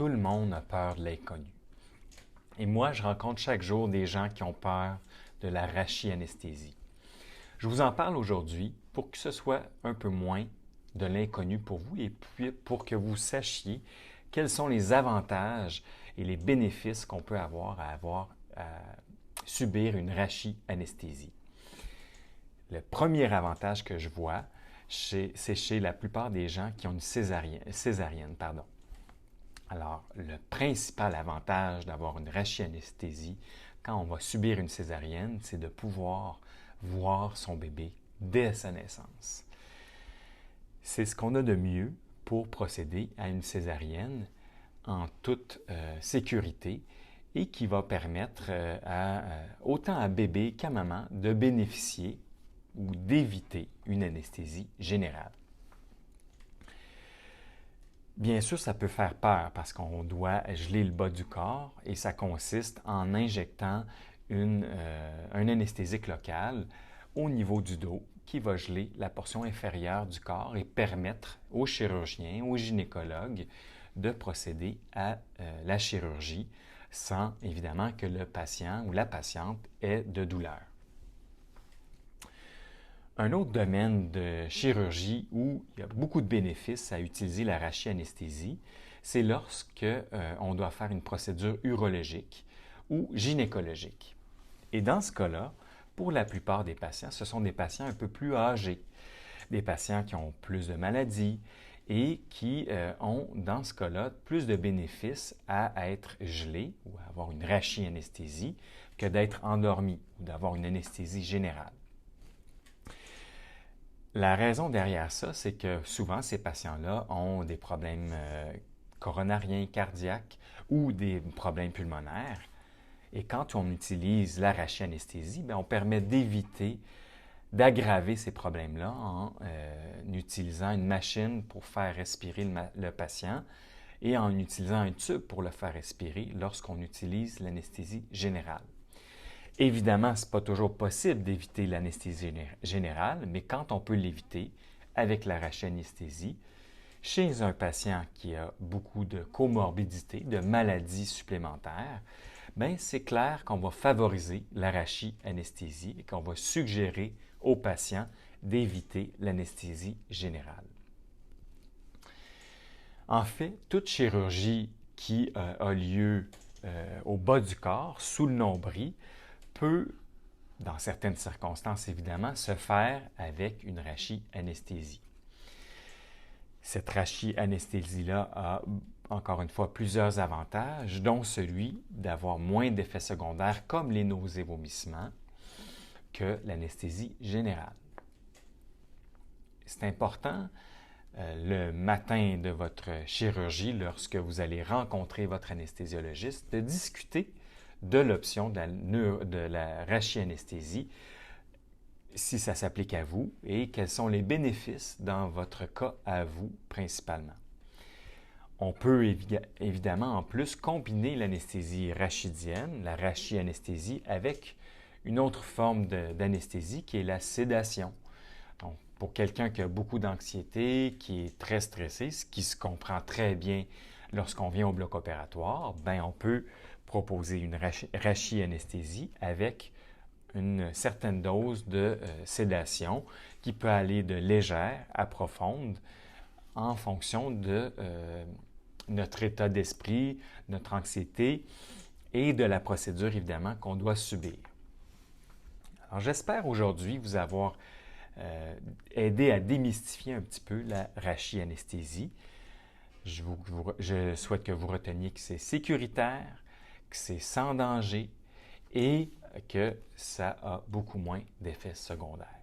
Tout le monde a peur de l'inconnu. Et moi, je rencontre chaque jour des gens qui ont peur de la rachianesthésie. Je vous en parle aujourd'hui pour que ce soit un peu moins de l'inconnu pour vous et puis pour que vous sachiez quels sont les avantages et les bénéfices qu'on peut avoir à subir une rachianesthésie. Le premier avantage que je vois, c'est chez la plupart des gens qui ont une césarienne. Alors, le principal avantage d'avoir une rachianesthésie quand on va subir une césarienne, c'est de pouvoir voir son bébé dès sa naissance. C'est ce qu'on a de mieux pour procéder à une césarienne en toute sécurité et qui va permettre autant à bébé qu'à maman de bénéficier ou d'éviter une anesthésie générale. Bien sûr, ça peut faire peur parce qu'on doit geler le bas du corps et ça consiste en injectant un anesthésique local au niveau du dos qui va geler la portion inférieure du corps et permettre aux chirurgiens, aux gynécologues de procéder à la chirurgie sans évidemment que le patient ou la patiente ait de douleur. Un autre domaine de chirurgie où il y a beaucoup de bénéfices à utiliser la rachianesthésie, c'est lorsque on doit faire une procédure urologique ou gynécologique. Et dans ce cas-là, pour la plupart des patients, ce sont des patients un peu plus âgés, des patients qui ont plus de maladies et qui ont, dans ce cas-là, plus de bénéfices à être gelés ou à avoir une rachianesthésie que d'être endormis ou d'avoir une anesthésie générale. La raison derrière ça, c'est que souvent, ces patients-là ont des problèmes coronariens, cardiaques ou des problèmes pulmonaires. Et quand on utilise la rachianesthésie, on permet d'éviter d'aggraver ces problèmes-là en utilisant une machine pour faire respirer le patient et en utilisant un tube pour le faire respirer lorsqu'on utilise l'anesthésie générale. Évidemment, ce n'est pas toujours possible d'éviter l'anesthésie générale, mais quand on peut l'éviter avec la rachianesthésie, chez un patient qui a beaucoup de comorbidités, de maladies supplémentaires, c'est clair qu'on va favoriser la rachianesthésie et qu'on va suggérer aux patients d'éviter l'anesthésie générale. En fait, toute chirurgie qui a lieu au bas du corps, sous le nombril, peut, dans certaines circonstances évidemment, se faire avec une rachianesthésie. Cette rachianesthésie-là a, encore une fois, plusieurs avantages, dont celui d'avoir moins d'effets secondaires comme les nausées et vomissements que l'anesthésie générale. C'est important le matin de votre chirurgie, lorsque vous allez rencontrer votre anesthésiologiste, de discuter de l'option de la rachianesthésie, si ça s'applique à vous, et quels sont les bénéfices dans votre cas à vous principalement. On peut évidemment en plus combiner l'anesthésie rachidienne, la rachianesthésie, avec une autre forme d'anesthésie qui est la sédation. Donc, pour quelqu'un qui a beaucoup d'anxiété, qui est très stressé, ce qui se comprend très bien lorsqu'on vient au bloc opératoire, on peut proposer une rachianesthésie avec une certaine dose de sédation qui peut aller de légère à profonde en fonction de notre état d'esprit, notre anxiété et de la procédure évidemment qu'on doit subir. Alors j'espère aujourd'hui vous avoir aidé à démystifier un petit peu la rachianesthésie. Je souhaite que vous reteniez que c'est sécuritaire, que c'est sans danger et que ça a beaucoup moins d'effets secondaires.